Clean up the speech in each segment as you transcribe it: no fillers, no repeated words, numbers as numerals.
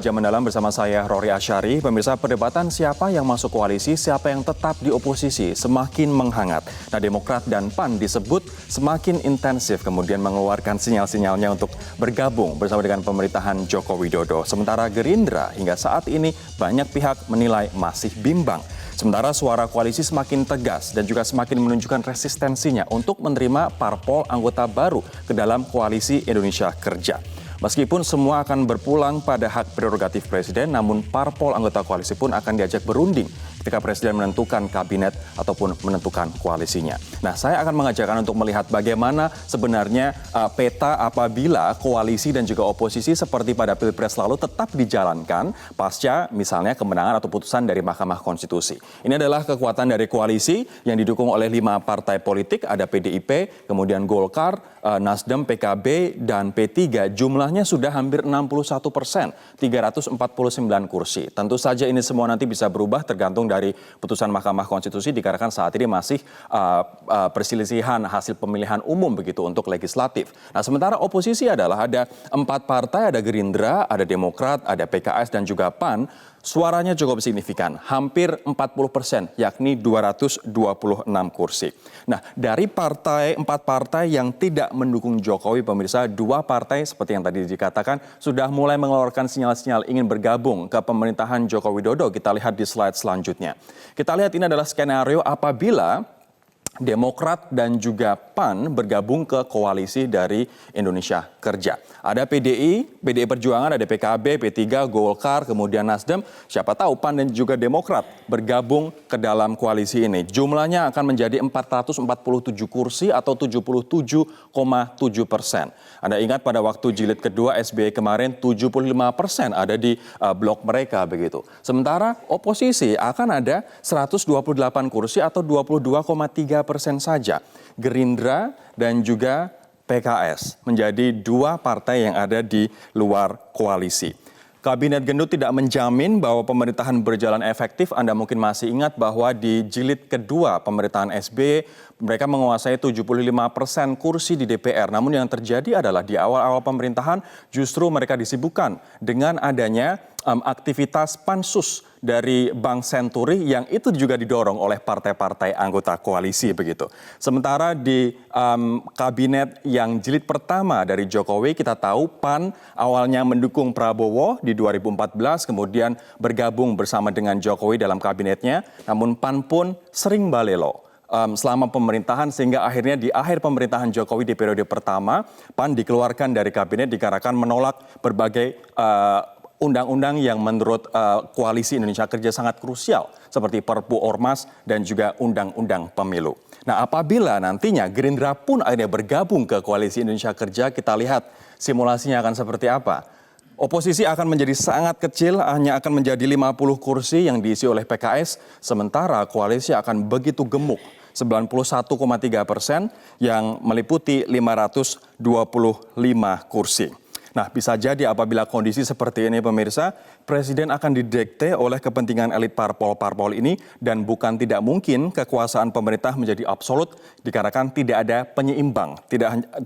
Jam mendalam bersama saya Rory Asyari. Pemirsa, perdebatan siapa yang masuk koalisi, siapa yang tetap di oposisi semakin menghangat. Nah, Demokrat dan PAN disebut semakin intensif kemudian mengeluarkan sinyal-sinyalnya untuk bergabung bersama dengan pemerintahan Joko Widodo. Sementara Gerindra hingga saat ini banyak pihak menilai masih bimbang. Sementara suara koalisi semakin tegas dan juga semakin menunjukkan resistensinya untuk menerima parpol anggota baru ke dalam koalisi Indonesia Kerja. Meskipun semua akan berpulang pada hak prerogatif Presiden, namun parpol anggota koalisi pun akan diajak berunding ketika Presiden menentukan kabinet ataupun menentukan koalisinya. Nah, saya akan mengajarkan untuk melihat bagaimana sebenarnya peta apabila koalisi dan juga oposisi seperti pada Pilpres lalu tetap dijalankan pasca misalnya kemenangan atau putusan dari Mahkamah Konstitusi. Ini adalah kekuatan dari koalisi yang didukung oleh 5 partai politik, ada PDIP, kemudian Golkar, Nasdem, PKB, dan P3. Jumlahnya sudah hampir 61%, 349 kursi. Tentu saja ini semua nanti bisa berubah tergantung dari putusan Mahkamah Konstitusi dikarenakan saat ini masih perselisihan hasil pemilihan umum begitu untuk legislatif. Nah, sementara oposisi adalah ada 4 partai, ada Gerindra, ada Demokrat, ada PKS, dan juga PAN. Suaranya cukup signifikan, hampir 40%, yakni 226 kursi. Nah, dari 4 partai yang tidak mendukung Jokowi, pemirsa, 2 partai seperti yang tadi dikatakan sudah mulai mengeluarkan sinyal-sinyal ingin bergabung ke pemerintahan Joko Widodo. Kita lihat di slide selanjutnya. Kita lihat ini adalah skenario apabila Demokrat dan juga PAN bergabung ke koalisi dari Indonesia Kerja. Ada PDI Perjuangan, ada PKB, P3, Golkar, kemudian Nasdem. Siapa tahu PAN dan juga Demokrat bergabung ke dalam koalisi ini. Jumlahnya akan menjadi 447 kursi atau 77,7%. Anda ingat pada waktu jilid kedua SBY kemarin 75% ada di blok mereka begitu. Sementara oposisi akan ada 128 kursi atau 22,3% saja. Gerindra dan juga PKS menjadi 2 partai yang ada di luar koalisi. Kabinet gendut tidak menjamin bahwa pemerintahan berjalan efektif. Anda mungkin masih ingat bahwa di jilid kedua pemerintahan SBY, mereka menguasai 75% kursi di DPR. Namun yang terjadi adalah di awal-awal pemerintahan justru mereka disibukkan dengan adanya aktivitas pansus dari Bank Senturi yang itu juga didorong oleh partai-partai anggota koalisi begitu. Sementara di kabinet yang jilid pertama dari Jokowi, kita tahu PAN awalnya mendukung Prabowo di 2014, kemudian bergabung bersama dengan Jokowi dalam kabinetnya. Namun PAN pun sering balelo selama pemerintahan sehingga akhirnya di akhir pemerintahan Jokowi di periode pertama, PAN dikeluarkan dari kabinet dikarenakan menolak berbagai undang-undang yang menurut koalisi Indonesia Kerja sangat krusial seperti Perpu Ormas dan juga Undang-Undang Pemilu. Nah, apabila nantinya Gerindra pun akhirnya bergabung ke koalisi Indonesia Kerja, kita lihat simulasinya akan seperti apa. Oposisi akan menjadi sangat kecil, hanya akan menjadi 50 kursi yang diisi oleh PKS, sementara koalisi akan begitu gemuk, 91,3% yang meliputi 525 kursi. Nah, bisa jadi apabila kondisi seperti ini, pemirsa, Presiden akan didikte oleh kepentingan elit parpol-parpol ini dan bukan tidak mungkin kekuasaan pemerintah menjadi absolut dikarenakan tidak ada penyeimbang,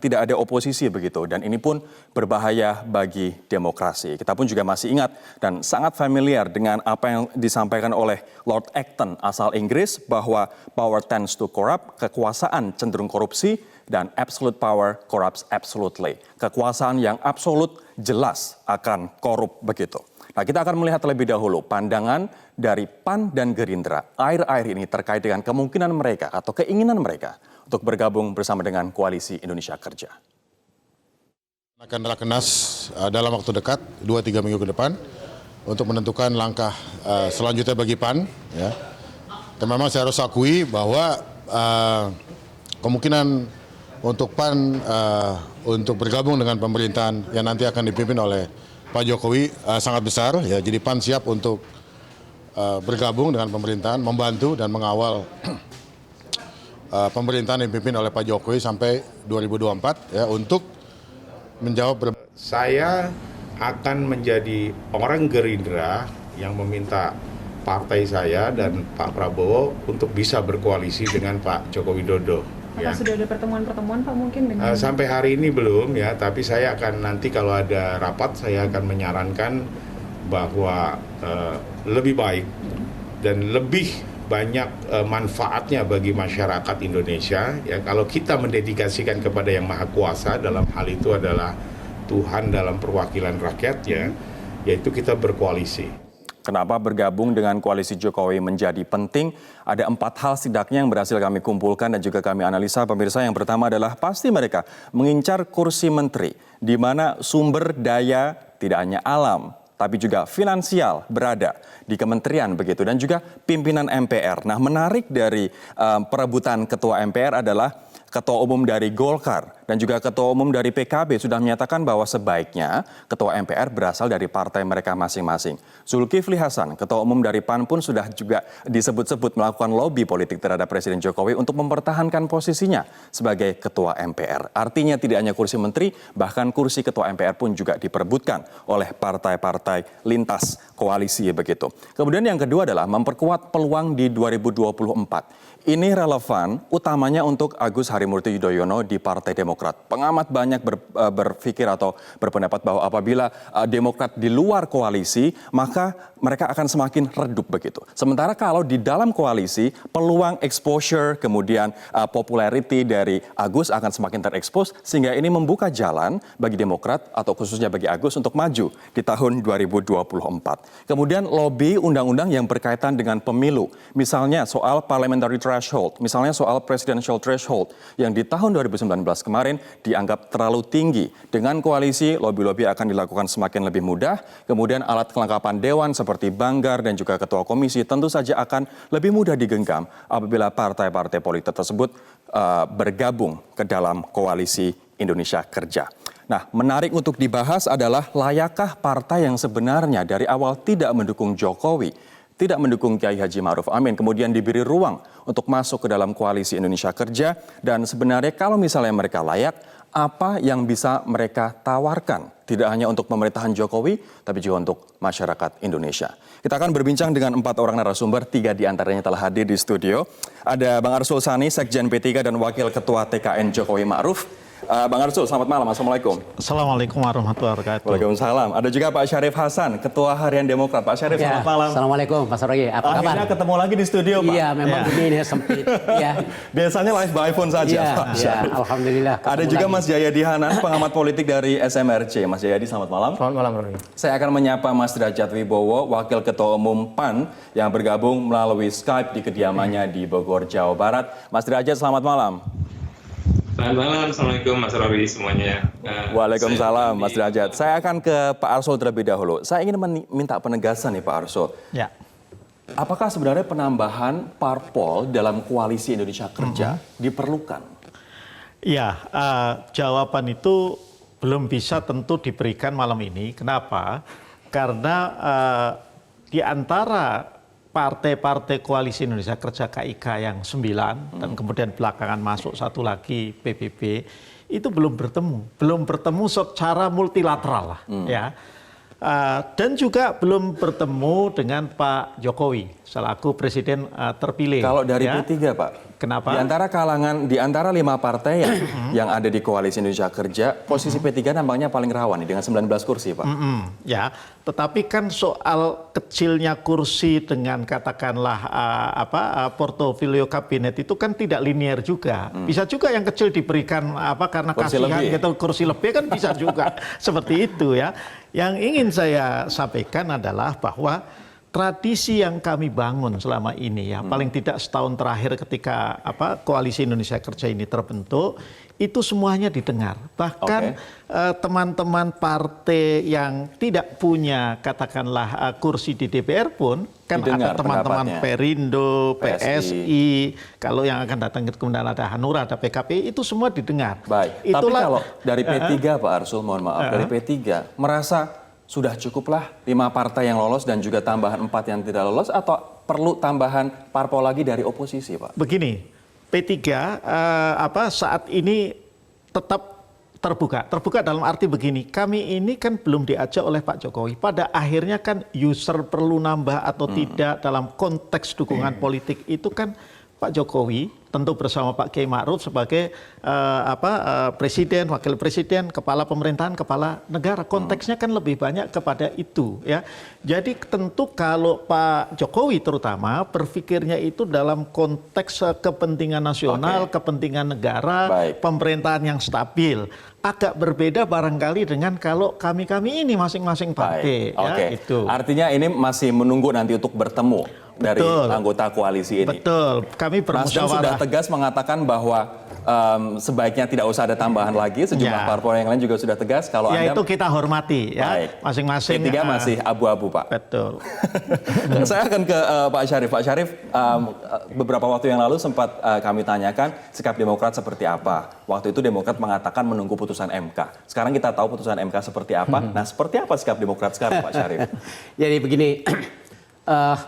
tidak ada oposisi begitu. Dan ini pun berbahaya bagi demokrasi. Kita pun juga masih ingat dan sangat familiar dengan apa yang disampaikan oleh Lord Acton asal Inggris bahwa power tends to corrupt, kekuasaan cenderung korupsi, dan absolute power corrupts absolutely. Kekuasaan yang absolut jelas akan korup begitu. Nah, kita akan melihat terlebih dahulu pandangan dari PAN dan Gerindra akhir-akhir ini terkait dengan kemungkinan mereka atau keinginan mereka untuk bergabung bersama dengan Koalisi Indonesia Kerja. Akan rakernas dalam waktu dekat 2-3 minggu ke depan untuk menentukan langkah selanjutnya bagi PAN. Ya. Dan memang saya harus akui bahwa kemungkinan untuk PAN untuk bergabung dengan pemerintahan yang nanti akan dipimpin oleh Pak Jokowi sangat besar. Ya. Jadi PAN siap untuk bergabung dengan pemerintahan, membantu dan mengawal pemerintahan yang dipimpin oleh Pak Jokowi sampai 2024 ya, untuk menjawab. Saya akan menjadi orang Gerindra yang meminta partai saya dan Pak Prabowo untuk bisa berkoalisi dengan Pak Joko Widodo. Apakah sudah ada pertemuan-pertemuan Pak mungkin dengan Sampai hari ini belum ya, tapi saya akan nanti kalau ada rapat saya akan menyarankan bahwa lebih baik dan lebih banyak manfaatnya bagi masyarakat Indonesia ya kalau kita mendedikasikan kepada Yang Maha Kuasa, dalam hal itu adalah Tuhan dalam perwakilan rakyatnya, yaitu kita berkoalisi. Kenapa bergabung dengan koalisi Jokowi menjadi penting? Ada 4 hal setidaknya yang berhasil kami kumpulkan dan juga kami analisa, pemirsa. Yang pertama adalah pasti mereka mengincar kursi menteri, di mana sumber daya tidak hanya alam, tapi juga finansial berada di kementerian begitu, dan juga pimpinan MPR. Nah, menarik dari perebutan ketua MPR adalah Ketua Umum dari Golkar dan juga Ketua Umum dari PKB sudah menyatakan bahwa sebaiknya Ketua MPR berasal dari partai mereka masing-masing. Zulkifli Hasan, Ketua Umum dari PAN pun sudah juga disebut-sebut melakukan lobby politik terhadap Presiden Jokowi untuk mempertahankan posisinya sebagai Ketua MPR. Artinya tidak hanya kursi menteri, bahkan kursi Ketua MPR pun juga diperebutkan oleh partai-partai lintas koalisi begitu. Kemudian yang kedua adalah memperkuat peluang di 2024. Ini relevan utamanya untuk Agus Harimurti Yudhoyono di Partai Demokrat. Pengamat banyak berpikir atau berpendapat bahwa apabila Demokrat di luar koalisi, maka mereka akan semakin redup begitu. Sementara kalau di dalam koalisi, peluang exposure kemudian popularity dari Agus akan semakin terekspos, sehingga ini membuka jalan bagi Demokrat atau khususnya bagi Agus untuk maju di tahun 2024. Kemudian lobby undang-undang yang berkaitan dengan pemilu, misalnya soal parliamentary threshold, misalnya soal presidential threshold yang di tahun 2019 kemarin dianggap terlalu tinggi. Dengan koalisi, lobby-lobby akan dilakukan semakin lebih mudah. Kemudian alat kelengkapan dewan seperti Banggar dan juga ketua komisi tentu saja akan lebih mudah digenggam apabila partai-partai politik tersebut bergabung ke dalam koalisi Indonesia Kerja. Nah, menarik untuk dibahas adalah layakkah partai yang sebenarnya dari awal tidak mendukung Jokowi, tidak mendukung Kiai Haji Ma'ruf Amin, kemudian diberi ruang untuk masuk ke dalam koalisi Indonesia Kerja, dan sebenarnya kalau misalnya mereka layak, apa yang bisa mereka tawarkan? Tidak hanya untuk pemerintahan Jokowi, tapi juga untuk masyarakat Indonesia. Kita akan berbincang dengan 4 orang narasumber, 3 diantaranya telah hadir di studio. Ada Bang Arsul Sani, Sekjen P3 dan Wakil Ketua TKN Jokowi Ma'ruf. Bang Arsul, selamat malam. Assalamualaikum. Assalamualaikum warahmatullahi wabarakatuh. Waalaikumsalam. Ada juga Pak Syarif Hasan, Ketua Harian Demokrat. Pak Syarif, selamat malam. Assalamualaikum, Pak Roy. Apa kabar? Akhirnya ketemu lagi di studio, Pak. Iya, memang begini sempit. Iya. Biasanya live by phone saja, Iya, Pak. iya, alhamdulillah. Ada juga Mas Jayadi Hanan, pengamat politik dari SMRC. Mas Jayadi, selamat malam. Selamat malam, Roy. Saya akan menyapa Mas Derajat Wibowo, Wakil Ketua Umum PAN yang bergabung melalui Skype di kediamannya di Bogor, Jawa Barat. Mas Derajat, selamat malam. Selamat malam, Assalamualaikum Mas Rory semuanya. Waalaikumsalam Mas Derajat. Saya akan ke Pak Arsul terlebih dahulu. Saya ingin minta penegasan nih Pak Arsul. Ya. Apakah sebenarnya penambahan parpol dalam koalisi Indonesia Kerja diperlukan? Ya, jawaban itu belum bisa tentu diberikan malam ini. Kenapa? Karena di antara partai-partai koalisi Indonesia Kerja KIK yang 9 dan kemudian belakangan masuk satu lagi PBB itu belum bertemu secara multilateral lah, ya. Dan juga belum bertemu dengan Pak Jokowi selaku presiden terpilih. Kalau dari ya. P3, Pak. Kenapa? Di antara 5 partai yang ada di koalisi Indonesia Kerja, posisi P3 nampaknya paling rawan nih, dengan 19 kursi, Pak. Ya, tetapi kan soal kecilnya kursi dengan katakanlah portofolio kabinet itu kan tidak linear juga. Bisa juga yang kecil diberikan karena Kursi kasihan lebih. gitu, kursi lebih kan bisa juga seperti itu ya. Yang ingin saya sampaikan adalah bahwa tradisi yang kami bangun selama ini ya, paling tidak setahun terakhir ketika koalisi Indonesia Kerja ini terbentuk, itu semuanya didengar. Bahkan teman-teman partai yang tidak punya katakanlah kursi di DPR pun kan Didengar ada teman-teman pendapatnya. Perindo, PSI, kalau yang akan datang kemudian ada Hanura, ada PKP, itu semua didengar. Baik, tapi kalau dari P3 Pak Arsul, mohon maaf, dari P3 merasa sudah cukuplah 5 partai yang lolos dan juga tambahan 4 yang tidak lolos, atau perlu tambahan parpol lagi dari oposisi, Pak? Begini, P3 saat ini tetap terbuka dalam arti begini, kami ini kan belum diajak oleh Pak Jokowi. Pada akhirnya kan user perlu nambah atau tidak dalam konteks dukungan politik itu kan Pak Jokowi tentu bersama Pak Kiai Ma'ruf sebagai presiden, wakil presiden, kepala pemerintahan, kepala negara. Konteksnya kan lebih banyak kepada itu ya. Jadi tentu kalau Pak Jokowi terutama berpikirnya itu dalam konteks kepentingan nasional, kepentingan negara, pemerintahan yang stabil. Agak berbeda barangkali dengan kalau kami-kami ini masing-masing partai. Ya, itu. Artinya ini masih menunggu nanti untuk bertemu dari anggota koalisi ini. Betul. Kami Nasdem sudah tegas mengatakan bahwa sebaiknya tidak usah ada tambahan lagi. Sejumlah parpol yang lain juga sudah tegas. Kalau ya Anda, itu kita hormati ya. Masing-masing. P3 masih abu-abu, Pak. Betul. Saya akan ke Pak Syarif. Pak Syarif, beberapa waktu yang lalu sempat kami tanyakan sikap Demokrat seperti apa. Waktu itu Demokrat mengatakan menunggu putusan MK. Sekarang kita tahu putusan MK seperti apa. Nah, seperti apa sikap Demokrat sekarang, Pak Syarif? Jadi begini,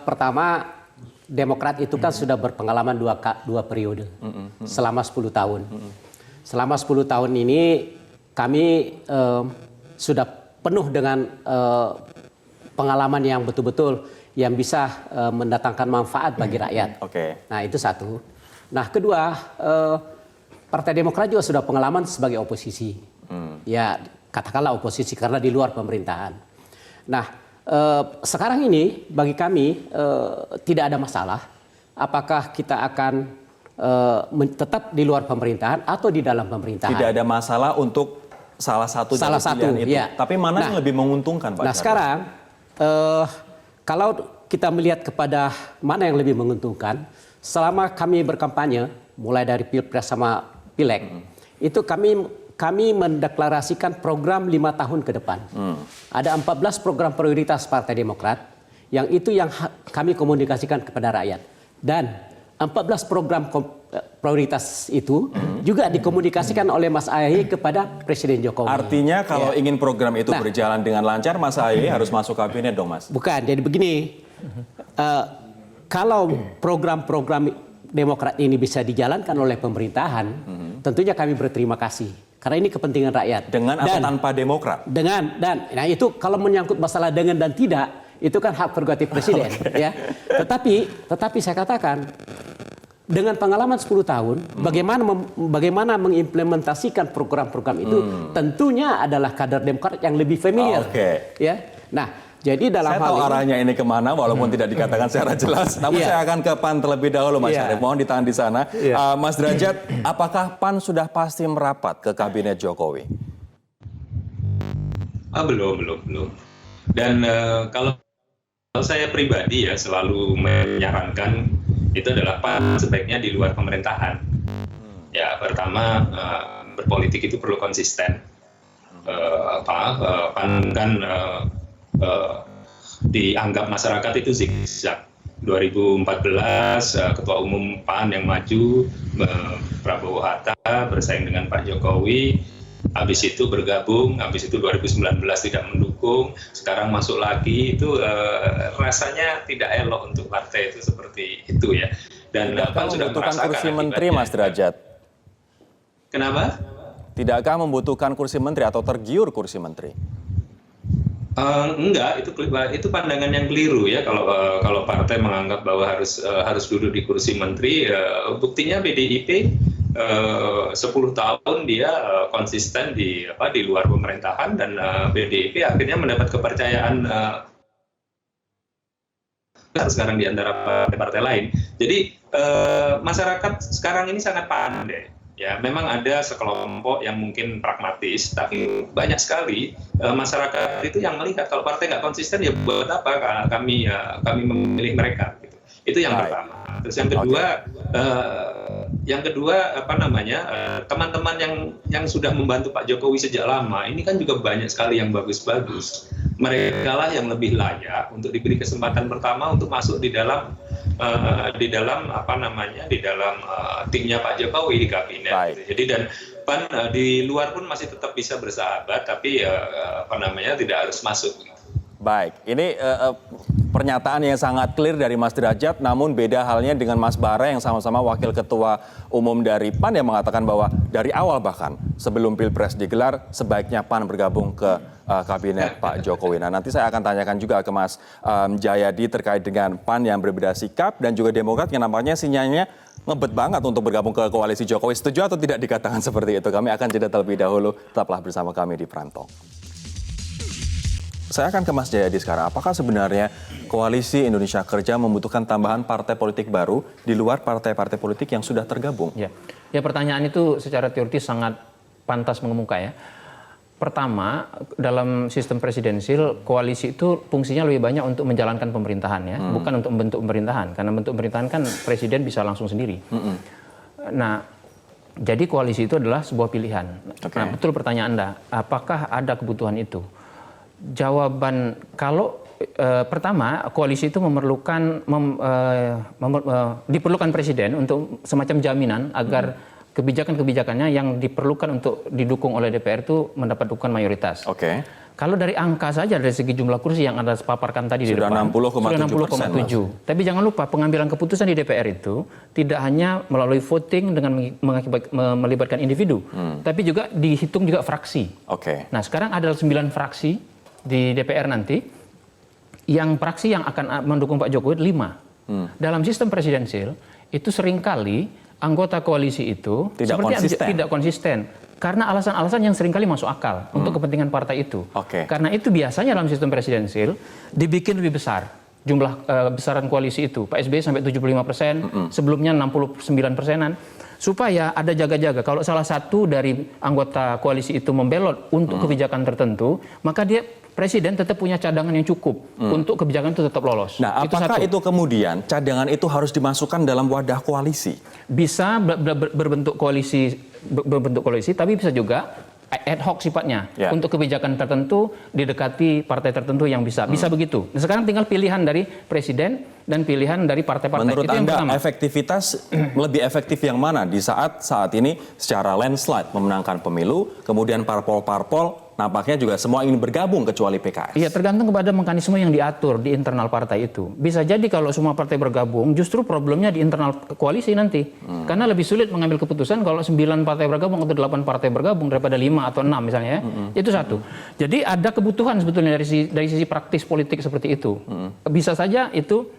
pertama Demokrat itu kan sudah berpengalaman dua periode selama 10 tahun. Selama 10 tahun ini kami sudah penuh dengan pengalaman yang betul-betul yang bisa mendatangkan manfaat bagi rakyat. Nah itu satu. Nah kedua, Partai Demokrat juga sudah pengalaman sebagai oposisi. Ya katakanlah oposisi karena di luar pemerintahan. Nah sekarang ini bagi kami tidak ada masalah apakah kita akan tetap di luar pemerintahan atau di dalam pemerintahan. Tidak ada masalah untuk salah satu itu. Ya. Tapi mana yang lebih menguntungkan, Pak? Nah sekarang kalau kita melihat kepada mana yang lebih menguntungkan, selama kami berkampanye mulai dari Pilpres sama Pileg, itu kami mendeklarasikan program 5 tahun ke depan. Ada 14 program prioritas Partai Demokrat yang itu yang kami komunikasikan kepada rakyat. Dan 14 program prioritas itu juga dikomunikasikan oleh Mas Ahy kepada Presiden Jokowi. Artinya kalau ingin program itu berjalan dengan lancar, Mas Ahy harus masuk kabinet dong, Mas? Bukan, jadi begini, kalau program-program Demokrat ini bisa dijalankan oleh pemerintahan, tentunya kami berterima kasih. Karena ini kepentingan rakyat. Dengan atau tanpa Demokrat? Nah itu kalau menyangkut masalah dengan dan tidak, itu kan hak prerogatif Presiden. Ya. Tetapi saya katakan, dengan pengalaman 10 tahun, bagaimana mengimplementasikan program-program itu, tentunya adalah kader Demokrat yang lebih familiar. Ya. Nah, jadi dalam saya tahu arahnya ini kemana, walaupun tidak dikatakan secara jelas. Namun saya akan ke PAN terlebih dahulu, Mas Syarif. Mohon ditahan di sana. Mas Derajat, apakah PAN sudah pasti merapat ke kabinet Jokowi? Belum. Dan kalau saya pribadi ya selalu menyarankan itu adalah PAN sebaiknya di luar pemerintahan. Ya, pertama berpolitik itu perlu konsisten. PAN kan dianggap masyarakat itu zigzag. 2014 Ketua Umum PAN yang maju Prabowo Hatta bersaing dengan Pak Jokowi, habis itu bergabung, habis itu 2019 tidak mendukung, sekarang masuk lagi, itu rasanya tidak elok untuk partai itu seperti itu ya. Dan PAN sudah merasakan kursi menteri, Mas Derajat? Kenapa? Tidakkah membutuhkan kursi menteri atau tergiur kursi menteri? Enggak, itu pandangan yang keliru ya. Kalau partai menganggap bahwa harus duduk di kursi menteri, buktinya PDIP 10 tahun dia konsisten di luar pemerintahan, dan PDIP akhirnya mendapat kepercayaan sekarang di antara partai-partai lain. Jadi masyarakat sekarang ini sangat pandai. Ya, memang ada sekelompok yang mungkin pragmatis, tapi banyak sekali masyarakat itu yang melihat kalau partai nggak konsisten, ya buat apa kami memilih mereka. Gitu. Itu yang pertama. Terus yang kedua, teman-teman yang sudah membantu Pak Jokowi sejak lama, ini kan juga banyak sekali yang bagus-bagus. Mereka lah yang lebih layak untuk diberi kesempatan pertama untuk masuk di dalam timnya Pak Jokowi di kabinet. Jadi dan PAN di luar pun masih tetap bisa bersahabat, tapi tidak harus masuk. Baik, ini pernyataan yang sangat clear dari Mas Derajat, namun beda halnya dengan Mas Bara yang sama-sama Wakil Ketua Umum dari PAN yang mengatakan bahwa dari awal bahkan sebelum Pilpres digelar sebaiknya PAN bergabung ke kabinet Pak Jokowi. Nah, nanti saya akan tanyakan juga ke Mas Jayadi terkait dengan PAN yang berbeda sikap dan juga Demokrat yang nampaknya sinyalnya ngebet banget untuk bergabung ke koalisi Jokowi. Setuju atau tidak dikatakan seperti itu? Kami akan jeda terlebih dahulu. Tetaplah bersama kami di Prantong. Saya akan ke Mas Jayadi sekarang. Apakah sebenarnya koalisi Indonesia Kerja membutuhkan tambahan partai politik baru di luar partai-partai politik yang sudah tergabung? Ya, pertanyaan itu secara teoritis sangat pantas mengemuka ya. Pertama, dalam sistem presidensil, koalisi itu fungsinya lebih banyak untuk menjalankan pemerintahan ya, bukan untuk membentuk pemerintahan. Karena bentuk pemerintahan kan presiden bisa langsung sendiri. Nah, jadi koalisi itu adalah sebuah pilihan. Nah, betul pertanyaan Anda, apakah ada kebutuhan itu? Jawaban kalau pertama koalisi itu diperlukan presiden untuk semacam jaminan agar kebijakan-kebijakannya yang diperlukan untuk didukung oleh DPR itu mendapat dukungan mayoritas. Kalau dari angka saja dari segi jumlah kursi yang Anda paparkan tadi di depan sudah 60,7. Tapi jangan lupa pengambilan keputusan di DPR itu tidak hanya melalui voting dengan melibatkan individu, tapi juga dihitung juga fraksi. Nah, sekarang ada 9 fraksi di DPR nanti, yang fraksi yang akan mendukung Pak Jokowi 5. Dalam sistem presidensil itu seringkali anggota koalisi itu tidak konsisten karena alasan-alasan yang seringkali masuk akal untuk kepentingan partai itu. Karena itu biasanya dalam sistem presidensil dibikin lebih besar jumlah besaran koalisi itu. Pak SBY sampai 75%, sebelumnya 69%-an. Supaya ada jaga-jaga. Kalau salah satu dari anggota koalisi itu membelot untuk kebijakan tertentu, maka presiden tetap punya cadangan yang cukup untuk kebijakan itu tetap lolos. Nah, apakah itu kemudian cadangan itu harus dimasukkan dalam wadah koalisi? Bisa berbentuk koalisi, tapi bisa juga ad hoc sifatnya untuk kebijakan tertentu didekati partai tertentu yang bisa begitu. Nah, sekarang tinggal pilihan dari presiden dan pilihan dari partai-partai. Menurut itu Anda yang pertama. Efektivitas lebih efektif yang mana di saat ini secara landslide memenangkan pemilu, kemudian parpol-parpol nampaknya juga semua ingin bergabung kecuali PKS. Iya, tergantung kepada mekanisme yang diatur di internal partai itu. Bisa jadi kalau semua partai bergabung, justru problemnya di internal koalisi nanti. Karena lebih sulit mengambil keputusan kalau 9 partai bergabung atau 8 partai bergabung daripada 5 atau 6 misalnya ya. Itu satu. Jadi ada kebutuhan sebetulnya dari sisi praktis politik seperti itu. Bisa saja itu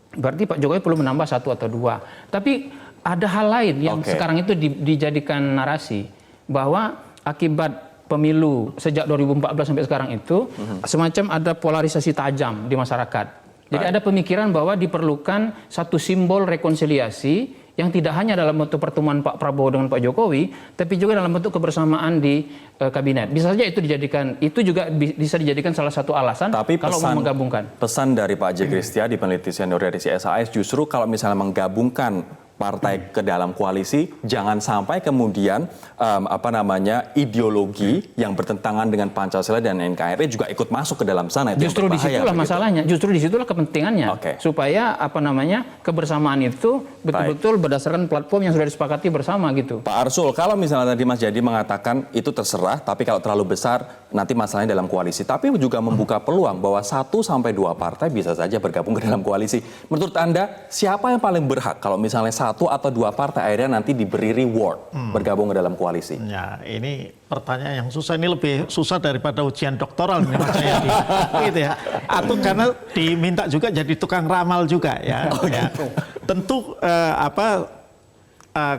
berarti Pak Jokowi perlu menambah 1 atau 2. Tapi ada hal lain yang sekarang itu dijadikan narasi bahwa akibat pemilu sejak 2014 sampai sekarang itu semacam ada polarisasi tajam di masyarakat. Jadi ada pemikiran bahwa diperlukan satu simbol rekonsiliasi yang tidak hanya dalam bentuk pertemuan Pak Prabowo dengan Pak Jokowi, tapi juga dalam bentuk kebersamaan di kabinet. Bisa saja itu juga bisa dijadikan salah satu alasan kalau mau menggabungkan. Pesan dari Pak J. Kristia di peneliti senior dari CSIS justru kalau misalnya menggabungkan partai ke dalam koalisi, jangan sampai kemudian ideologi yang bertentangan dengan Pancasila dan NKRI juga ikut masuk ke dalam sana. Itu justru disitulah masalahnya, justru disitulah kepentingannya, supaya kebersamaan itu betul-betul berdasarkan platform yang sudah disepakati bersama gitu. Pak Arsul, kalau misalnya tadi Mas Jayadi mengatakan itu terserah, tapi kalau terlalu besar nanti masalahnya dalam koalisi, tapi juga membuka peluang bahwa 1 sampai 2 partai bisa saja bergabung ke dalam koalisi. Menurut Anda siapa yang paling berhak kalau misalnya 1 atau 2 partai akhirnya nanti diberi reward bergabung ke dalam koalisi? Ya, ini pertanyaan yang susah. Ini lebih susah daripada ujian doktoral nih Mas Jayadi. Gitu ya. Atau karena diminta juga jadi tukang ramal juga ya. Tentu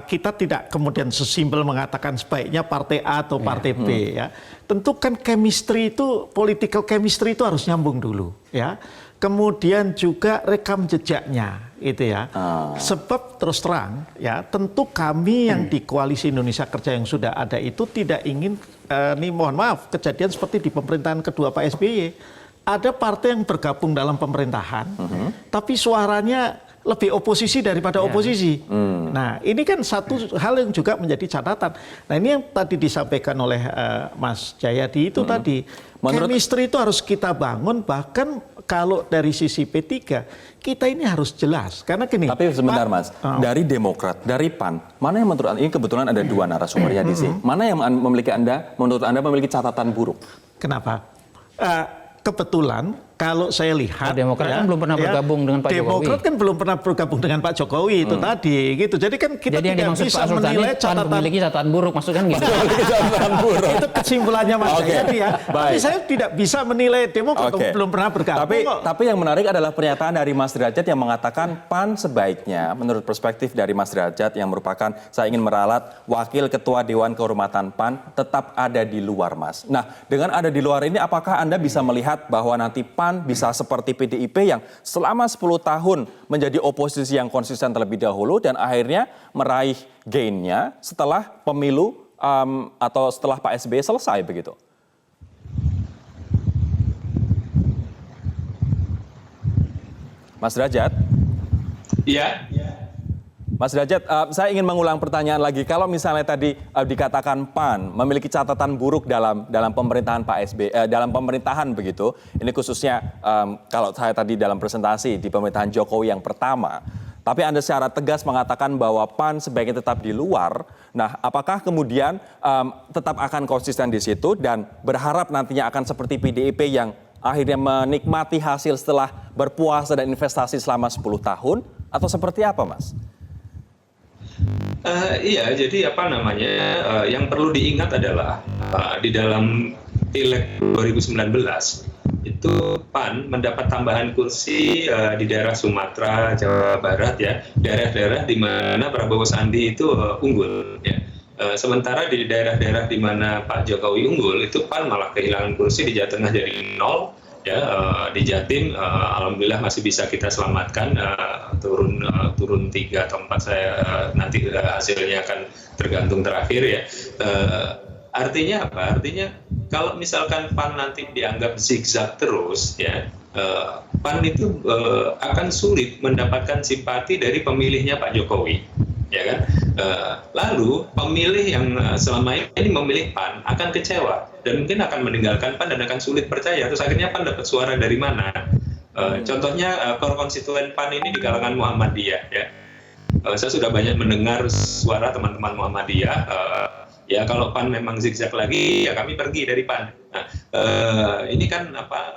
kita tidak kemudian sesimpel mengatakan sebaiknya partai A atau partai B ya. Tentu kan chemistry itu, political chemistry itu harus nyambung dulu ya. Kemudian juga rekam jejaknya itu ya. Sebab terus terang ya, tentu kami yang di Koalisi Indonesia Kerja yang sudah ada itu tidak ingin mohon maaf kejadian seperti di pemerintahan kedua Pak SBY. Ada partai yang bergabung dalam pemerintahan tapi suaranya lebih oposisi daripada oposisi. Nah, ini kan satu hal yang juga menjadi catatan. Nah, ini yang tadi disampaikan oleh Mas Jayadi itu tadi. Chemistry itu harus kita bangun, bahkan kalau dari sisi P3, kita ini harus jelas. Karena gini. Tapi sebentar Mas, dari Demokrat, dari PAN, mana yang menurut Anda, ini kebetulan ada 2 narasumbernya di sini. Mana yang menurut Anda memiliki catatan buruk? Kenapa? Kebetulan kalau saya lihat Demokrat kan belum pernah bergabung dengan Pak Jokowi. Demokrat kan belum pernah bergabung dengan Pak Jokowi itu tadi gitu. Jadi kan kita Jadi yang tidak dimaksud bisa Pak Sultan menilai ini PAN memiliki catatan buruk, maksudnya kan gitu. itu kesimpulannya Mas Jayadi ya. Tapi saya tidak bisa menilai Demokrat belum pernah bergabung kok. Tapi yang menarik adalah pernyataan dari Mas Derajat yang mengatakan PAN sebaiknya menurut perspektif dari Mas Derajat yang merupakan saya ingin meralat Wakil Ketua Dewan Kehormatan PAN tetap ada di luar, Mas. Nah, dengan ada di luar ini apakah Anda bisa melihat bahwa nanti PAN bisa seperti PDIP yang selama 10 tahun menjadi oposisi yang konsisten terlebih dahulu dan akhirnya meraih gain-nya setelah pemilu atau setelah Pak SBY selesai begitu? Mas Derajat? Iya. Mas Derajat, saya ingin mengulang pertanyaan lagi. Kalau misalnya tadi dikatakan PAN memiliki catatan buruk dalam pemerintahan Pak SBY, dalam pemerintahan begitu, ini khususnya kalau saya tadi dalam presentasi di pemerintahan Jokowi yang pertama, tapi Anda secara tegas mengatakan bahwa PAN sebaiknya tetap di luar. Nah, apakah kemudian tetap akan konsisten di situ dan berharap nantinya akan seperti PDIP yang akhirnya menikmati hasil setelah berpuasa dan investasi selama 10 tahun, atau seperti apa, Mas? Iya, jadi apa namanya, yang perlu diingat adalah di dalam Pileg 2019 itu PAN mendapat tambahan kursi di daerah Sumatera, Jawa Barat ya, daerah-daerah di mana Prabowo Sandi itu unggul ya. Sementara di daerah-daerah di mana Pak Jokowi unggul itu PAN malah kehilangan kursi di Jawa Tengah jadi 0 ya, di Jatim alhamdulillah masih bisa kita selamatkan turun 3 atau 4 saya nanti hasilnya akan tergantung terakhir ya. Artinya apa? Artinya kalau misalkan PAN nanti dianggap zigzag terus ya, PAN itu akan sulit mendapatkan simpati dari pemilihnya Pak Jokowi. Ya kan, lalu pemilih yang selama ini memilih PAN akan kecewa dan mungkin akan meninggalkan PAN dan akan sulit percaya. Terus akhirnya PAN dapat suara dari mana? Contohnya core konstituen PAN ini di kalangan Muhammadiyah. Ya, saya sudah banyak mendengar suara teman-teman Muhammadiyah. Ya kalau PAN memang zigzag lagi, ya kami pergi dari PAN. Nah, ini kan apa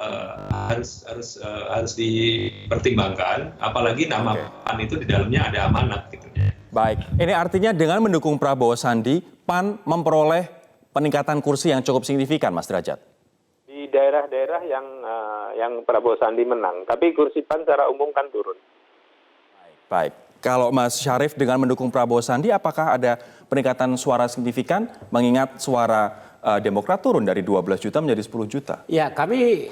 harus dipertimbangkan. Apalagi nama PAN itu di dalamnya ada amanat gitu. Baik, ini artinya dengan mendukung Prabowo Sandi, PAN memperoleh peningkatan kursi yang cukup signifikan, Mas Derajat? Di daerah-daerah yang Prabowo Sandi menang, tapi kursi PAN secara umum kan turun. Baik, kalau Mas Syarif dengan mendukung Prabowo Sandi, apakah ada peningkatan suara signifikan mengingat suara Demokrat turun dari 12 juta menjadi 10 juta? Ya, kami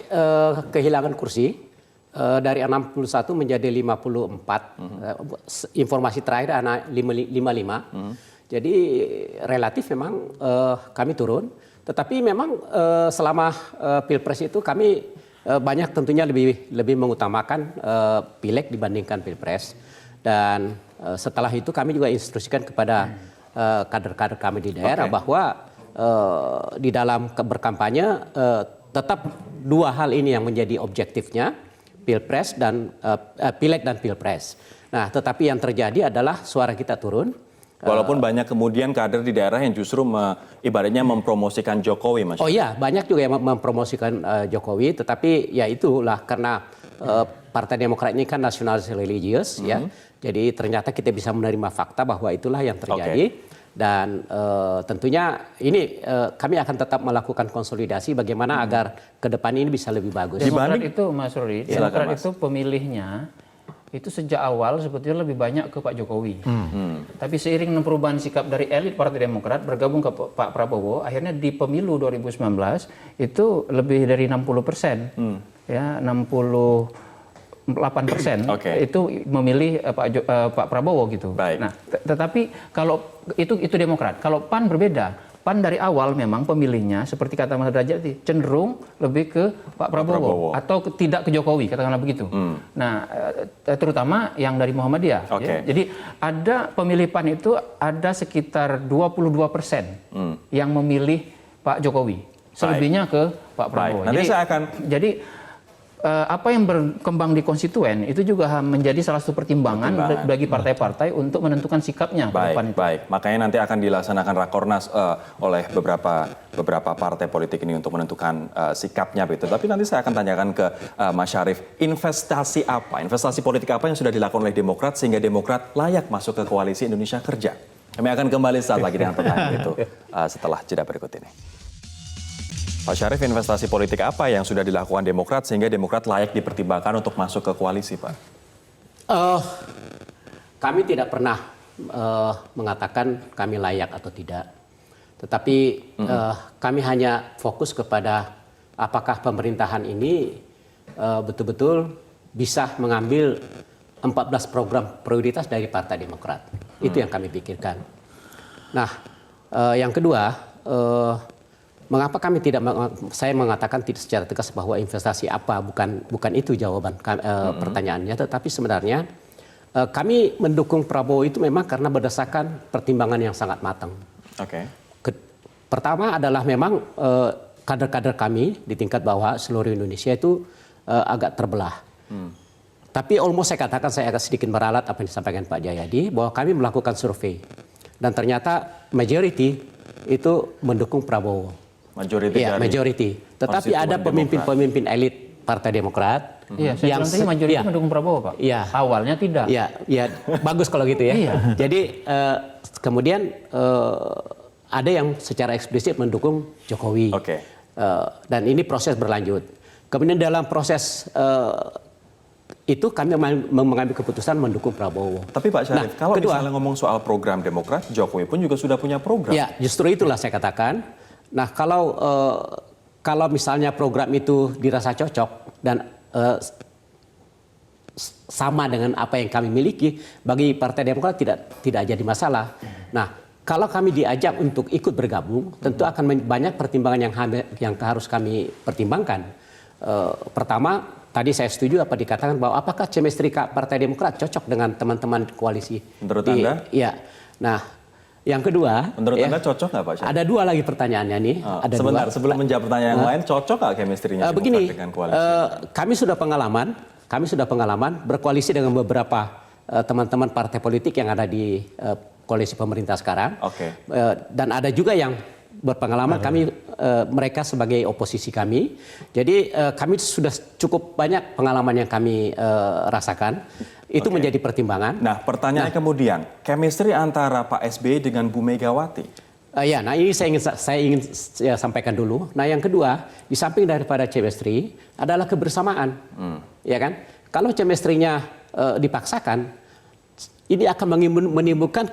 kehilangan kursi. Dari 61 menjadi 54, informasi terakhir anak 55. Jadi relatif memang kami turun, tetapi memang selama Pilpres itu kami banyak tentunya lebih mengutamakan Pileg dibandingkan Pilpres. Dan setelah itu kami juga instruksikan kepada kader-kader kami di daerah bahwa di dalam berkampanye tetap dua hal ini yang menjadi objektifnya, Pilpres dan Pileg dan Pilpres. Nah, tetapi yang terjadi adalah suara kita turun. Walaupun banyak kemudian kader di daerah yang justru ibaratnya mempromosikan Jokowi, Mas. Oh iya, banyak juga yang mempromosikan Jokowi, tetapi ya itulah karena Partai Demokrat ini kan nasionalis religius ya. Jadi ternyata kita bisa menerima fakta bahwa itulah yang terjadi. Dan tentunya ini kami akan tetap melakukan konsolidasi bagaimana agar ke depan ini bisa lebih bagus. Demokrat itu, Mas Rory, Demokrat itu pemilihnya itu sejak awal sebetulnya lebih banyak ke Pak Jokowi. Tapi seiring dengan perubahan sikap dari elit Partai Demokrat bergabung ke Pak Prabowo, akhirnya di pemilu 2019 itu lebih dari 60%. Ya, 68% itu memilih Pak Prabowo gitu. Nah, tetapi kalau itu Demokrat, kalau PAN berbeda. PAN dari awal memang pemilihnya seperti kata Mas Derajat cenderung lebih ke Pak Prabowo atau tidak ke Jokowi, katakanlah begitu. Nah, terutama yang dari Muhammadiyah. Ya. Jadi ada pemilih PAN itu ada sekitar 22% yang memilih Pak Jokowi, selebihnya ke Pak Prabowo. Nanti saya akan jadi apa yang berkembang di konstituen itu juga menjadi salah satu pertimbangan bagi partai-partai untuk menentukan sikapnya ke depan itu. Baik, makanya nanti akan dilaksanakan rakornas oleh beberapa partai politik ini untuk menentukan sikapnya begitu. Tapi nanti saya akan tanyakan ke Mas Syarif, investasi politik apa yang sudah dilakukan oleh Demokrat sehingga Demokrat layak masuk ke koalisi Indonesia Kerja? Kami akan kembali saat lagi dengan pertanyaan itu setelah jeda berikut ini. Pak Syarif, investasi politik apa yang sudah dilakukan Demokrat sehingga Demokrat layak dipertimbangkan untuk masuk ke koalisi, Pak? Kami tidak pernah mengatakan kami layak atau tidak. Tetapi kami hanya fokus kepada apakah pemerintahan ini betul-betul bisa mengambil 14 program prioritas dari Partai Demokrat. Itu yang kami pikirkan. Nah, yang kedua, mengapa kami saya mengatakan tidak secara tegas bahwa investasi apa, bukan itu jawaban pertanyaannya, tetapi sebenarnya kami mendukung Prabowo itu memang karena berdasarkan pertimbangan yang sangat matang. Pertama adalah memang kader-kader kami di tingkat bawah seluruh Indonesia itu agak terbelah. Tapi almost saya katakan, saya agak sedikit meralat apa yang disampaikan Pak Jayadi, bahwa kami melakukan survei dan ternyata majority itu mendukung Prabowo. Majority. Tetapi ada pemimpin-pemimpin elit Partai Demokrat yang majority mendukung Prabowo, Pak. Awalnya tidak. Iya, bagus kalau gitu ya. Jadi kemudian ada yang secara eksplisit mendukung Jokowi. Dan ini proses berlanjut. Kemudian dalam proses itu kami mengambil keputusan mendukung Prabowo. Tapi Pak Syarif, kalau misalnya ngomong soal program Demokrat, Jokowi pun juga sudah punya program. Ya, justru itulah saya katakan. Nah, kalau misalnya program itu dirasa cocok dan sama dengan apa yang kami miliki, bagi Partai Demokrat tidak jadi masalah. Nah, kalau kami diajak untuk ikut bergabung, tentu akan banyak pertimbangan yang harus kami pertimbangkan. Pertama, tadi saya setuju apa dikatakan bahwa apakah chemistry Partai Demokrat cocok dengan teman-teman koalisi. Menurut Anda? Iya. Nah, yang kedua, menurut Anda cocok nggak Pak Syarif? Ada dua lagi pertanyaannya nih. Sebentar, sebelum menjawab pertanyaan yang lain, cocok nggak chemistry-nya Demokrat dengan koalisi? Kami sudah pengalaman berkoalisi dengan beberapa teman-teman partai politik yang ada di koalisi pemerintah sekarang. Dan ada juga yang berpengalaman, mereka sebagai oposisi kami. Jadi kami sudah cukup banyak pengalaman yang kami rasakan. Itu menjadi pertimbangan. Nah, pertanyaannya kemudian, chemistry antara Pak SBY dengan Bu Megawati? Ini saya ingin sampaikan dulu. Nah, yang kedua, di samping daripada chemistry adalah kebersamaan. Ya kan? Kalau chemistry-nya dipaksakan, ini akan menimbulkan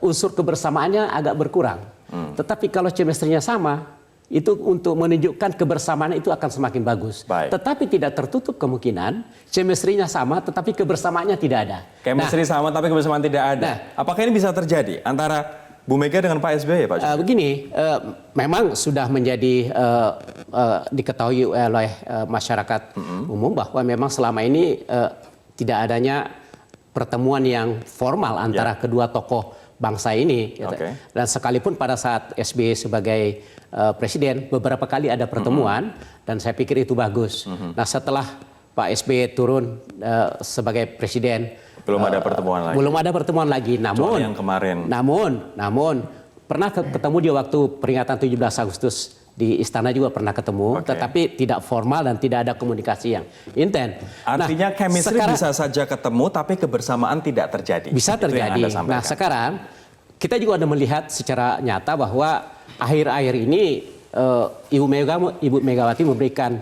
unsur kebersamaannya agak berkurang. Tetapi kalau chemistry-nya sama, itu untuk menunjukkan kebersamaan itu akan semakin bagus. Tetapi tidak tertutup kemungkinan chemistry-nya sama tetapi kebersamaannya tidak ada. Chemistry sama tapi kebersamaan tidak ada. Apakah ini bisa terjadi antara Bu Mega dengan Pak SBY, Pak? Begini, memang sudah menjadi diketahui oleh masyarakat umum bahwa memang selama ini tidak adanya pertemuan yang formal antara kedua tokoh bangsa ini. Dan sekalipun pada saat SBY sebagai presiden beberapa kali ada pertemuan dan saya pikir itu bagus. Nah, setelah Pak SBY turun sebagai presiden belum ada pertemuan lagi. Namun yang kemarin. Namun pernah ketemu di waktu peringatan 17 Agustus di istana juga pernah ketemu, tetapi tidak formal dan tidak ada komunikasi yang intens. Artinya chemistry bisa saja ketemu tapi kebersamaan tidak terjadi. Bisa terjadi. Nah, sekarang kita juga ada melihat secara nyata bahwa akhir-akhir ini Ibu Megawati memberikan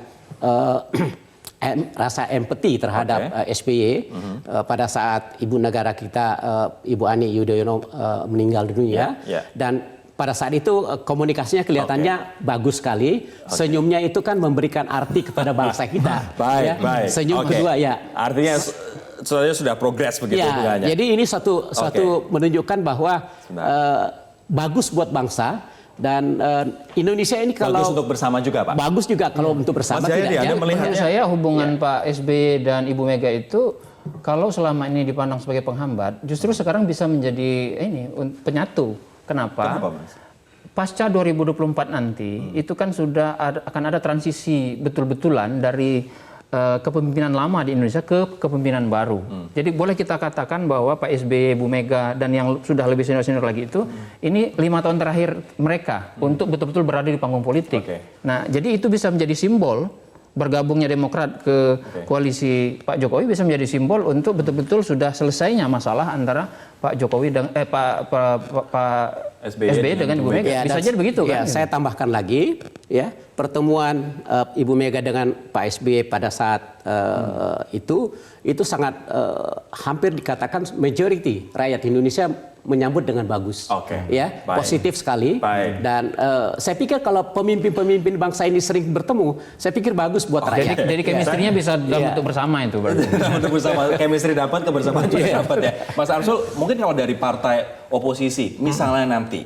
rasa empati terhadap SBY pada saat ibu negara kita Ibu Ani Yudhoyono meninggal dunia. Dan pada saat itu komunikasinya kelihatannya bagus sekali. Senyumnya itu kan memberikan arti kepada bangsa kita. Baik. Senyum kedua Artinya sudah progres begitu hubungannya. Jadi ini satu menunjukkan bahwa bagus buat bangsa. Dan Indonesia ini kalau bagus untuk bersama juga, Pak. Bagus juga kalau untuk bersama. Menurut saya hubungan Pak SBY dan Ibu Mega itu kalau selama ini dipandang sebagai penghambat, justru sekarang bisa menjadi penyatu. Kenapa, Mas? Pasca 2024 nanti itu kan sudah akan ada transisi betul-betulan dari kepemimpinan lama di Indonesia ke kepemimpinan baru. Jadi boleh kita katakan bahwa Pak SBY, Bu Mega, dan yang sudah lebih senior-senior lagi itu, ini 5 tahun terakhir mereka untuk betul-betul berada di panggung politik. Nah, jadi itu bisa menjadi simbol bergabungnya Demokrat ke koalisi Pak Jokowi bisa menjadi simbol untuk betul-betul sudah selesainya masalah antara Pak Jokowi dan Pak SBY dengan Ibu Mega. Bisa jadi begitu kan? Saya tambahkan lagi, ya, pertemuan Ibu Mega dengan Pak SBY pada saat itu sangat hampir dikatakan majority rakyat Indonesia menyambut dengan bagus, ya, positif sekali. Dan saya pikir kalau pemimpin-pemimpin bangsa ini sering bertemu, saya pikir bagus buat rakyat. Jadi chemistry-nya bisa dalam bentuk bersama itu, berarti. Dalam bentuk bersama, chemistry dapat, kebersamaan juga dapat ya. Mas Arsul, mungkin kalau dari partai oposisi, misalnya nanti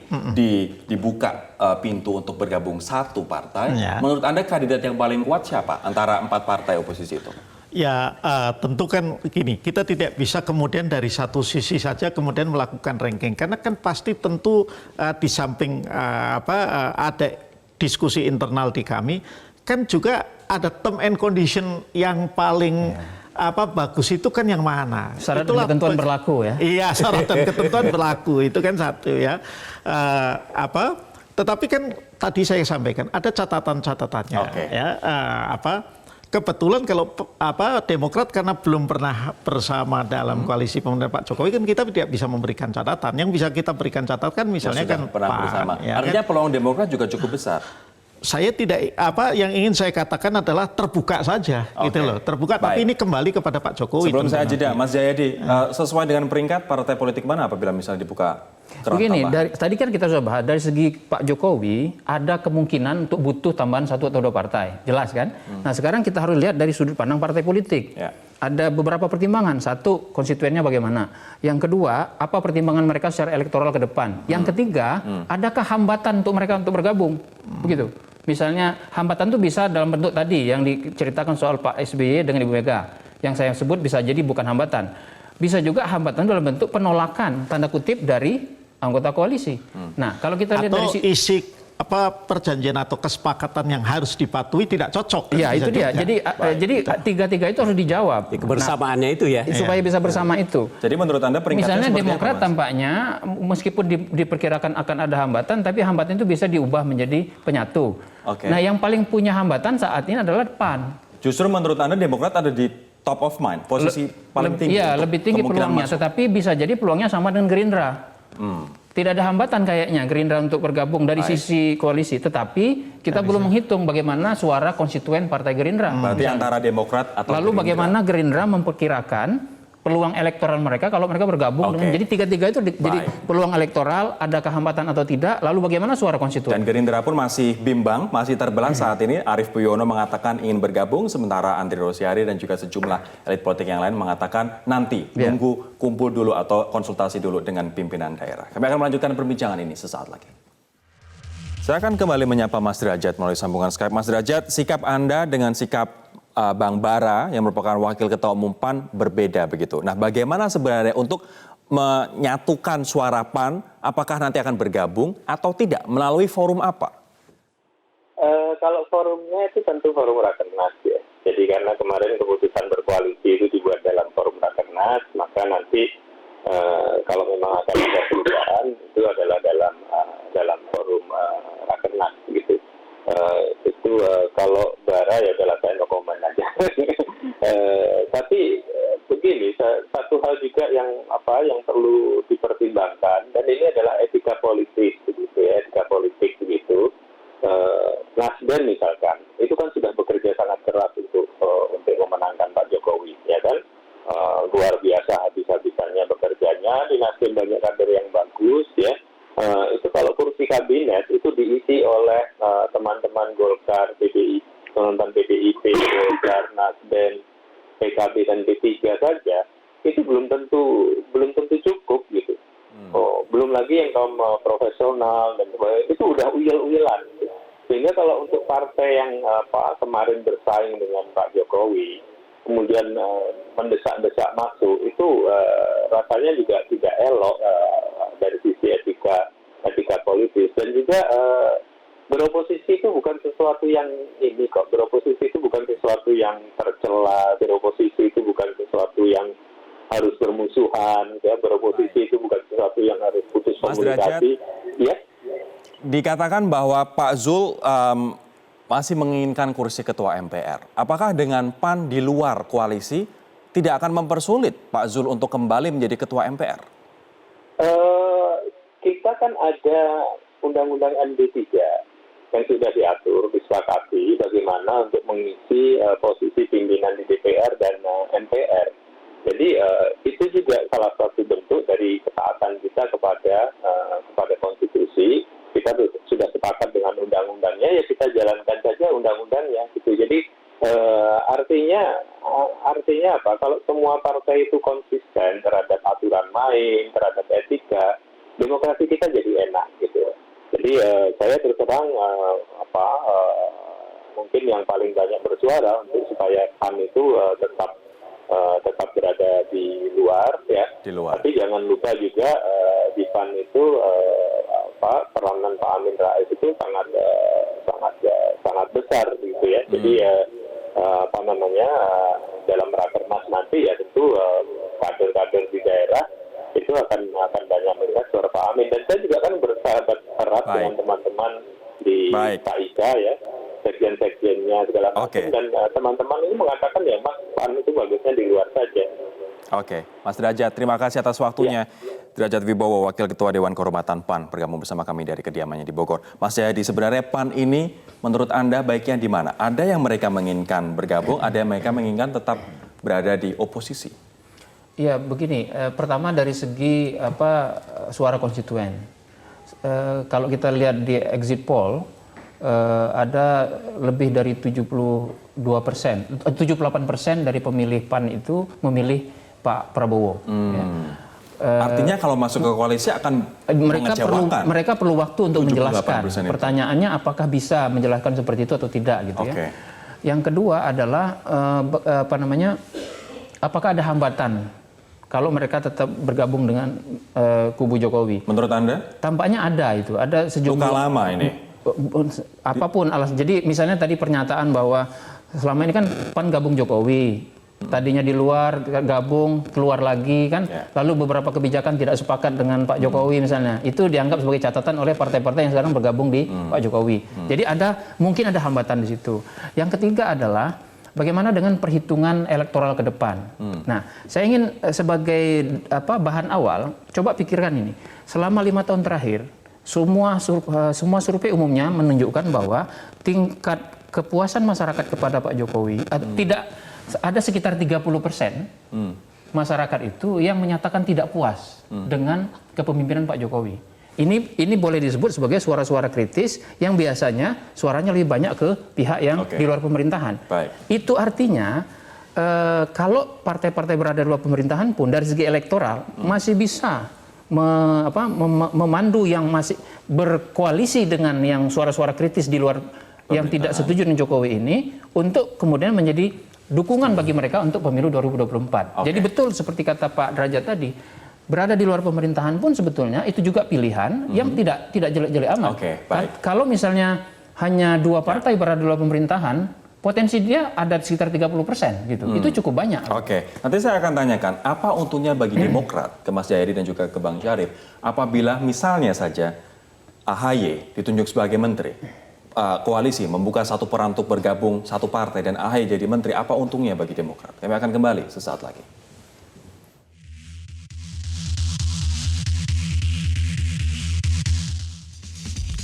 dibuka pintu untuk bergabung satu partai, menurut Anda kandidat yang paling kuat siapa antara 4 partai oposisi itu? Ya, tentu kan gini, kita tidak bisa kemudian dari satu sisi saja kemudian melakukan ranking, karena kan pasti tentu di samping ada diskusi internal di kami, kan juga ada term and condition yang paling bagus itu kan yang mana? Syarat dan ketentuan berlaku ya? Iya, syarat dan ketentuan berlaku itu kan satu ya. Tetapi kan tadi saya sampaikan ada catatan-catatannya ya. Kebetulan kalau Demokrat karena belum pernah bersama dalam koalisi pemerintahan Pak Jokowi kan kita tidak bisa memberikan catatan. Yang bisa kita berikan catatan misalnya kan pernah bersama. Ya, artinya kan, peluang Demokrat juga cukup besar. Saya tidak yang ingin saya katakan adalah terbuka saja gitu loh. Terbuka. Baik. Tapi ini kembali kepada Pak Jokowi. Sebelum saya jeda, Mas Jayadi, sesuai dengan peringkat partai politik mana apabila misalnya dibuka? Begini, tadi kan kita sudah bahas dari segi Pak Jokowi ada kemungkinan untuk butuh tambahan 1 atau 2 partai, jelas kan? Nah sekarang kita harus lihat dari sudut pandang partai politik. Ada beberapa pertimbangan. Satu, konstituennya bagaimana? Yang kedua, apa pertimbangan mereka secara elektoral ke depan? Yang ketiga, adakah hambatan untuk mereka untuk bergabung? Begitu. Misalnya hambatan itu bisa dalam bentuk tadi yang diceritakan soal Pak SBY dengan Ibu Mega. Yang saya sebut bisa jadi bukan hambatan. Bisa juga hambatan dalam bentuk penolakan tanda kutip dari anggota koalisi. Nah, kalau kita lihat dari isi perjanjian atau kesepakatan yang harus dipatuhi tidak cocok. Iya, itu dia. Jadi tiga-tiga itu harus dijawab. Kebersamaannya itu ya. Supaya bisa bersama itu. Jadi menurut Anda peringkatnya misalnya Demokrat tampaknya meskipun diperkirakan akan ada hambatan, tapi hambatan itu bisa diubah menjadi penyatu. Nah, yang paling punya hambatan saat ini adalah PAN. Justru menurut Anda Demokrat ada di top of mind, posisi paling tinggi. Iya, lebih tinggi peluangnya. Tetapi bisa jadi peluangnya sama dengan Gerindra. Tidak ada hambatan kayaknya Gerindra untuk bergabung dari sisi koalisi. Tetapi kita belum menghitung bagaimana suara konstituen Partai Gerindra. Berarti antara Demokrat atau lalu Gerindra. Bagaimana Gerindra memperkirakan peluang elektoral mereka kalau mereka bergabung. Jadi tiga-tiga itu jadi peluang elektoral, ada kehambatan atau tidak, lalu bagaimana suara konstituen. Dan Gerindra pun masih bimbang, masih terbelah saat ini. Arief Puyono mengatakan ingin bergabung, sementara Andri Rosiade dan juga sejumlah elit politik yang lain mengatakan nanti tunggu kumpul dulu atau konsultasi dulu dengan pimpinan daerah. Kami akan melanjutkan perbincangan ini sesaat lagi. Saya akan kembali menyapa Mas Derajat melalui sambungan Skype. Mas Derajat, sikap Anda dengan sikap Bang Bara yang merupakan Wakil Ketua Umum PAN berbeda begitu. Nah, bagaimana sebenarnya untuk menyatukan suara PAN, apakah nanti akan bergabung atau tidak? Melalui forum apa? Kalau forumnya itu tentu forum Rakernas ya. Jadi karena kemarin keputusan berkoalisi itu dibuat dalam forum Rakernas, maka nanti kalau memang akan ada perubahan itu adalah dalam forum Rakernas gitu. Itu kalau Bara ya adalah saya no comment aja. Tapi begini, satu hal juga yang perlu dipertimbangkan, dan ini adalah etika politik begitu ya, etika politik begitu. Nasdem misalkan itu kan sudah bekerja sangat keras untuk memenangkan Pak Jokowi, ya kan? Luar biasa habis-habisannya bekerjanya, di Nasdem banyak kader yang bagus ya. Itu kalau kursi kabinet itu diisi oleh teman-teman Golkar, PDI, teman-teman PDIP, Golkar, Nasdem, PKB dan P3 saja, itu belum tentu cukup gitu. Belum lagi yang kaum profesional dan sebagainya, itu udah uyel-uyelan. Gitu. Sehingga kalau untuk partai yang kemarin bersaing dengan Pak Jokowi, kemudian mendesak-desak masuk, itu rasanya juga tidak elok dari sisi etika politis. Dan juga beroposisi itu bukan sesuatu yang beroposisi itu bukan sesuatu yang tercela. tercela, beroposisi itu bukan sesuatu yang harus bermusuhan, ya, beroposisi itu bukan sesuatu yang harus putus komunikasi. Ya. Dikatakan bahwa Pak Zul masih menginginkan kursi ketua MPR. Apakah dengan PAN di luar koalisi tidak akan mempersulit Pak Zul untuk kembali menjadi ketua MPR? Kita kan ada Undang-Undang MD3 yang sudah diatur, disepakati bagaimana untuk mengisi posisi pimpinan di DPR dan MPR. Jadi itu juga salah satu bentuk dari ketaatan kita kepada konstitusi. Kita sudah sepakat dengan undang-undangnya, ya kita jalankan saja undang-undangnya. Gitu. Jadi artinya apa? Kalau semua partai itu konsisten terhadap aturan main, terhadap etika, demokrasi kita jadi enak gitu. Jadi saya terus terang mungkin yang paling banyak bersuara untuk supaya PAN itu tetap berada di luar, ya. Di luar. Tapi jangan lupa juga di PAN itu peranan Pak Amin Rais itu sangat besar gitu ya. Jadi dalam rakernas nanti ya tentu kader-kader di daerah itu akan banyak melihat suara Pak Amin. Dan saya juga kan bersahabat erat dengan teman-teman di Pak Ika ya, sekjen-sekjennya segala macam. Dan teman-teman ini mengatakan ya Mas, PAN itu bagusnya di luar saja. Oke, Mas Derajat, terima kasih atas waktunya. Derajat Wibowo, Wakil Ketua Dewan Kehormatan PAN, bergabung bersama kami dari kediamannya di Bogor. Mas Jayadi, sebenarnya PAN ini menurut Anda baiknya di mana? Ada yang mereka menginginkan bergabung, ada yang mereka menginginkan tetap berada di oposisi? Ya begini, pertama dari segi suara konstituen. Kalau kita lihat di exit poll, ada lebih dari 78% dari pemilih PAN itu memilih Pak Prabowo. Ya. Artinya kalau masuk ke koalisi akan mengecewakan. Mereka perlu waktu untuk menjelaskan. Pertanyaannya apakah bisa menjelaskan seperti itu atau tidak gitu ya. Yang kedua adalah apakah ada hambatan kalau mereka tetap bergabung dengan kubu Jokowi? Menurut Anda? Tampaknya ada itu. Ada sejumlah luka lama ini. Apapun alasan. Jadi misalnya tadi pernyataan bahwa selama ini kan PAN gabung Jokowi. Tadinya di luar, gabung, keluar lagi kan. Lalu beberapa kebijakan tidak sepakat dengan Pak Jokowi misalnya. Itu dianggap sebagai catatan oleh partai-partai yang sekarang bergabung di Pak Jokowi. Jadi mungkin ada hambatan di situ. Yang ketiga adalah bagaimana dengan perhitungan elektoral ke depan. Nah, saya ingin sebagai bahan awal, coba pikirkan ini. Selama 5 tahun terakhir, semua survei umumnya menunjukkan bahwa tingkat kepuasan masyarakat kepada Pak Jokowi tidak ada sekitar 30% masyarakat itu yang menyatakan tidak puas dengan kepemimpinan Pak Jokowi. Ini boleh disebut sebagai suara-suara kritis yang biasanya suaranya lebih banyak ke pihak yang di luar pemerintahan. Itu artinya kalau partai-partai berada di luar pemerintahan pun dari segi elektoral masih bisa memandu yang masih berkoalisi dengan yang suara-suara kritis di luar yang tidak setuju dengan Jokowi ini untuk kemudian menjadi dukungan bagi mereka untuk pemilu 2024. Jadi betul seperti kata Pak Derajat tadi, berada di luar pemerintahan pun sebetulnya itu juga pilihan yang tidak jelek-jelek amat. Kalau misalnya hanya 2 partai berada di luar pemerintahan, potensi dia ada sekitar 30% gitu. Itu cukup banyak. Nanti saya akan tanyakan apa untungnya bagi Demokrat, ke Mas Jayadi dan juga ke Bang Syarif, apabila misalnya saja AHY ditunjuk sebagai menteri. Koalisi membuka satu peran untuk bergabung satu partai dan AHY jadi menteri, apa untungnya bagi Demokrat? Kami akan kembali sesaat lagi.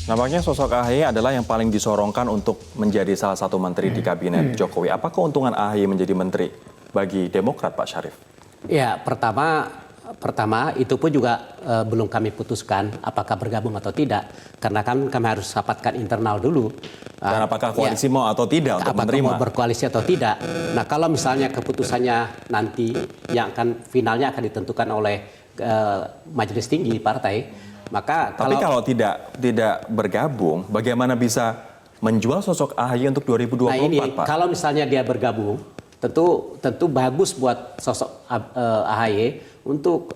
Nampaknya sosok AHY adalah yang paling disorongkan untuk menjadi salah satu menteri di kabinet Jokowi. Apa keuntungan AHY menjadi menteri bagi Demokrat, Pak Syarif? Ya, pertama itu pun juga belum kami putuskan apakah bergabung atau tidak, karena kami harus rapatkan internal dulu. Dan apakah koalisi mau atau tidak untuk menerima? Mau berkoalisi atau tidak. Nah, kalau misalnya keputusannya nanti yang finalnya akan ditentukan oleh majelis tinggi partai, maka kalau tidak bergabung, bagaimana bisa menjual sosok AHY untuk 2024, nah ini, Pak? Kalau misalnya dia bergabung, tentu bagus buat sosok AHY untuk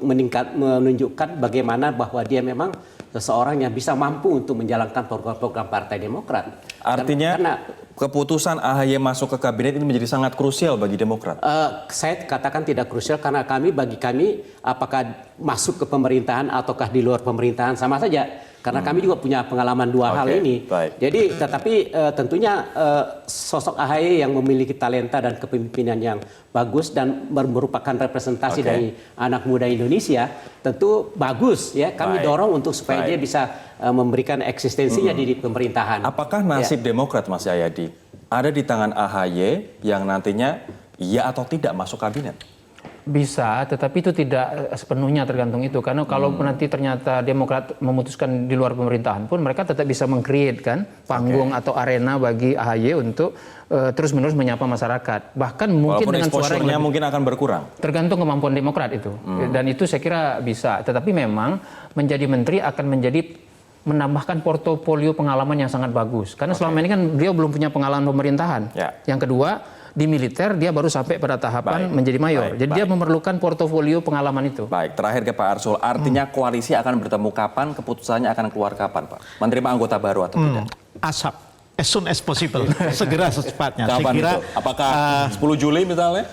menunjukkan bagaimana bahwa dia memang seseorang yang bisa mampu untuk menjalankan program-program Partai Demokrat. Artinya Karena keputusan AHY masuk ke kabinet ini menjadi sangat krusial bagi Demokrat. saya katakan tidak krusial karena bagi kami apakah masuk ke pemerintahan ataukah di luar pemerintahan sama saja. Karena kami juga punya pengalaman dua hal ini. Baik. Jadi tetapi tentunya sosok AHY yang memiliki talenta dan kepemimpinan yang bagus dan merupakan representasi dari anak muda Indonesia tentu bagus ya. Kami dorong untuk supaya dia bisa memberikan eksistensinya di pemerintahan. Apakah nasib Demokrat, Mas Jayadi, ada di tangan AHY yang nantinya iya atau tidak masuk kabinet? Bisa, tetapi itu tidak sepenuhnya tergantung itu. Karena kalau nanti ternyata Demokrat memutuskan di luar pemerintahan pun, mereka tetap bisa meng-create kan panggung atau arena bagi AHY untuk terus-menerus menyapa masyarakat. Bahkan mungkin walaupun dengan suara yang lebih, mungkin akan berkurang. tergantung kemampuan Demokrat itu. Dan itu saya kira bisa. Tetapi memang menjadi menteri akan menambahkan portofolio pengalaman yang sangat bagus. Karena selama ini kan beliau belum punya pengalaman pemerintahan. Yang kedua, di militer dia baru sampai pada tahapan menjadi mayor. Jadi dia memerlukan portofolio pengalaman itu. Baik, terakhir ke Pak Arsul. Artinya koalisi akan bertemu kapan, keputusannya akan keluar kapan, Pak? Menerima anggota baru atau tidak? ASAP, as soon as possible, segera secepatnya. Kapan Saya kira, itu? Apakah 10 Juli misalnya?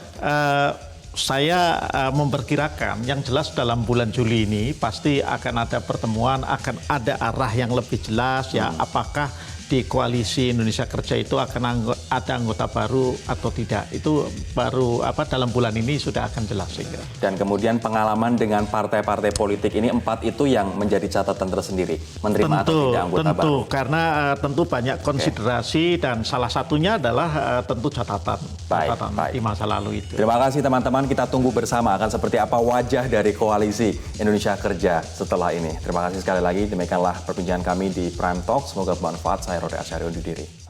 Saya memperkirakan yang jelas dalam bulan Juli ini pasti akan ada pertemuan, akan ada arah yang lebih jelas ya. Apakah di koalisi Indonesia Kerja itu akan ada anggota baru atau tidak, itu baru dalam bulan ini sudah akan jelas saya kira. Dan kemudian pengalaman dengan partai-partai politik ini 4 itu yang menjadi catatan tersendiri, menerima atau tidak anggota baru. Karena tentu banyak konsiderasi dan salah satunya adalah tentu catatan di masa lalu itu. Terima kasih teman-teman, kita tunggu bersama akan seperti apa wajah dari koalisi Indonesia Kerja setelah ini. Terima kasih sekali lagi, demikianlah perbincangan kami di Prime Talk, semoga bermanfaat. Saya Rory Asyari undur diri.